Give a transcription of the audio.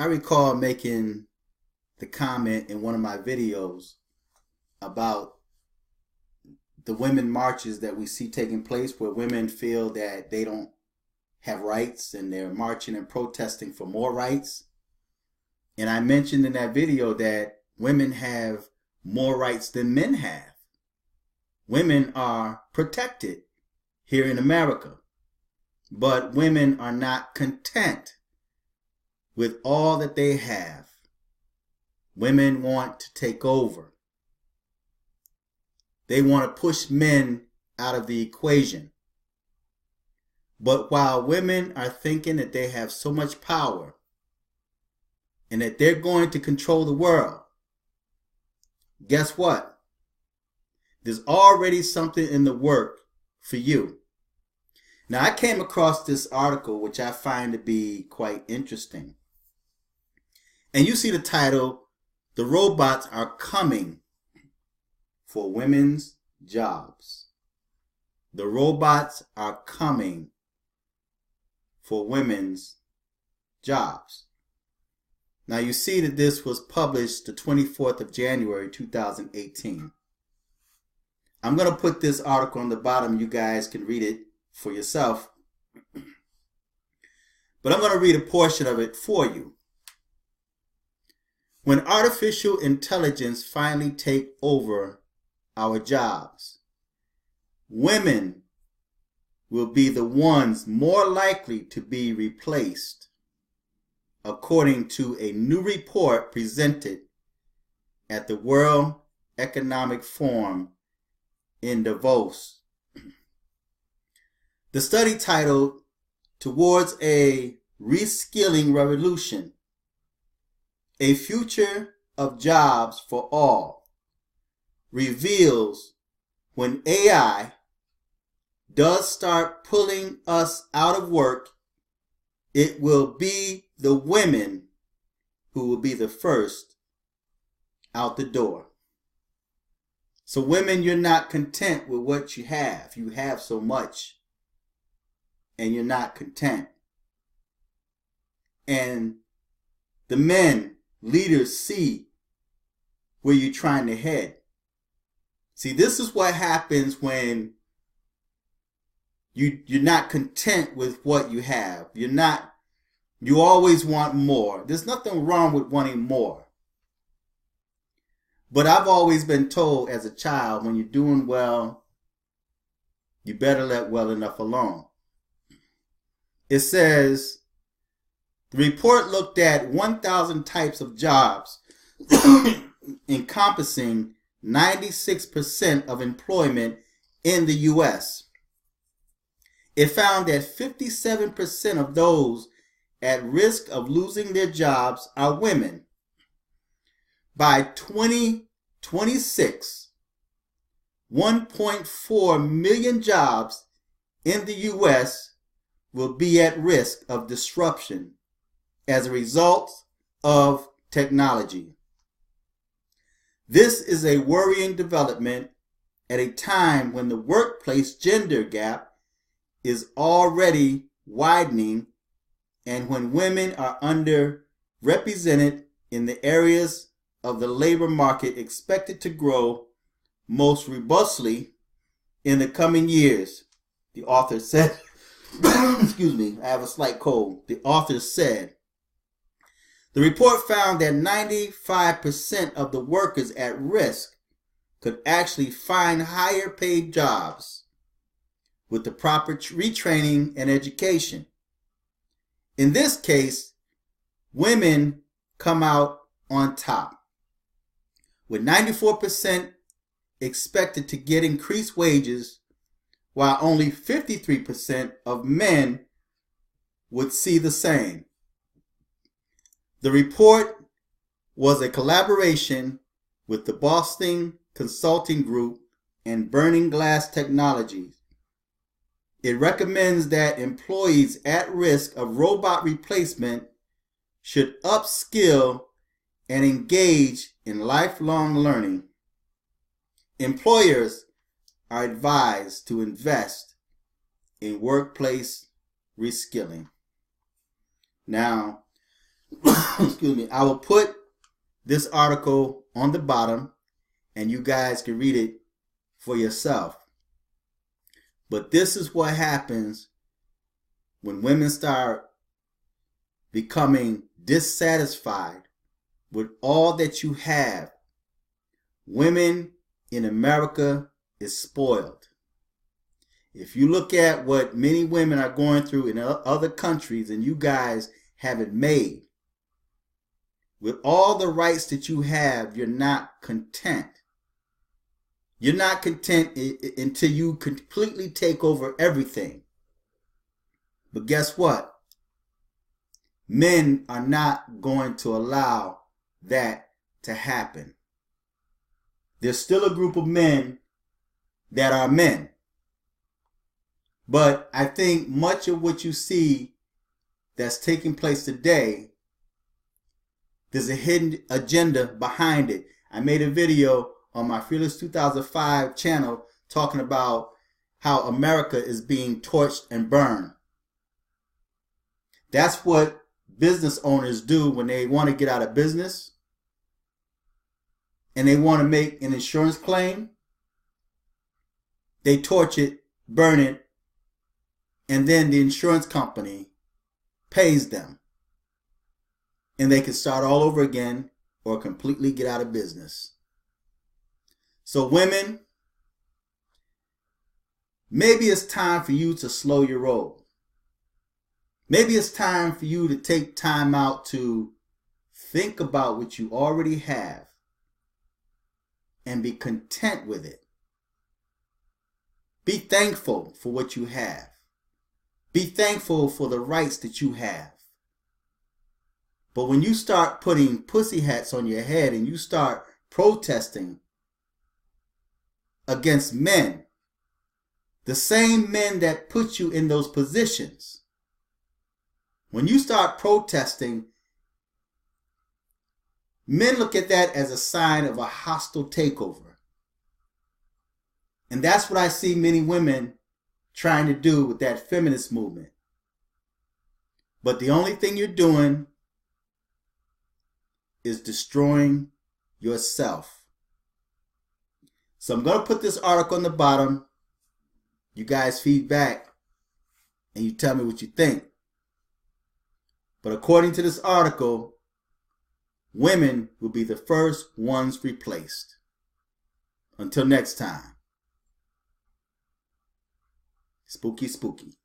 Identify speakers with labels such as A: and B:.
A: I recall making the comment in one of my videos about the women marches that we see taking place where women feel that they don't have rights and they're marching and protesting for more rights. And I mentioned in that video that women have more rights than men have. Women are protected here in America, but women are not content with all that they have. Women want to take over. They want to push men out of the equation. But while women are thinking that they have so much power and that they're going to control the world, guess what? There's already something in the work for you. Now, I came across this article, which I find to be quite interesting. And you see the title, "The Robots Are Coming for Women's Jobs." The robots are coming for women's jobs. Now, you see that this was published the 24th of January, 2018. I'm going to put this article on the bottom. You guys can read it for yourself. But I'm going to read a portion of it for you. When artificial intelligence finally take over our jobs, women will be the ones more likely to be replaced, according to a new report presented at the World Economic Forum in Davos. The study, titled "Towards a Reskilling Revolution, a Future of Jobs for All," reveals when AI does start pulling us out of work, it will be the women who will be the first out the door. So women, you're not content with what you have. You have so much and you're not content. And the men, leaders, see where you're trying to head. See, this is what happens when you're not content with what you have. You always want more. There's nothing wrong with wanting more. But I've always been told as a child, when you're doing well, you better let well enough alone. It says, the report looked at 1,000 types of jobs encompassing 96% of employment in the U.S. It found that 57% of those at risk of losing their jobs are women. By 2026, 1.4 million jobs in the U.S. will be at risk of disruption as a result of technology. This is a worrying development at a time when the workplace gender gap is already widening and when women are underrepresented in the areas of the labor market expected to grow most robustly in the coming years. The author said, excuse me, I have a slight cold. The author said, the report found that 95% of the workers at risk could actually find higher paid jobs with the proper retraining and education. In this case, women come out on top, with 94% expected to get increased wages, while only 53% of men would see the same. The report was a collaboration with the Boston Consulting Group and Burning Glass Technologies. It recommends that employees at risk of robot replacement should upskill and engage in lifelong learning. Employers are advised to invest in workplace reskilling. Now, excuse me, I will put this article on the bottom and you guys can read it for yourself. But this is what happens when women start becoming dissatisfied with all that you have. Women in America is spoiled. If you look at what many women are going through in other countries and you guys have it made, with all the rights that you have, you're not content. You're not content until you completely take over everything. But guess what? Men are not going to allow that to happen. There's still a group of men that are men. But I think much of what you see that's taking place today, there's a hidden agenda behind it. I made a video on my Fearless 2005 channel talking about how America is being torched and burned. That's what business owners do when they want to get out of business and they want to make an insurance claim. They torch it, burn it, and then the insurance company pays them. And they can start all over again or completely get out of business. So women, maybe it's time for you to slow your roll. Maybe it's time for you to take time out to think about what you already have and be content with it. Be thankful for what you have. Be thankful for the rights that you have. But when you start putting pussy hats on your head and you start protesting against men, the same men that put you in those positions, when you start protesting, men look at that as a sign of a hostile takeover. And that's what I see many women trying to do with that feminist movement. But the only thing you're doing is destroying yourself. So I'm going to put this article on the bottom. You guys feedback and you tell me what you think. But according to this article, women will be the first ones replaced. Until next time. Spooky, spooky.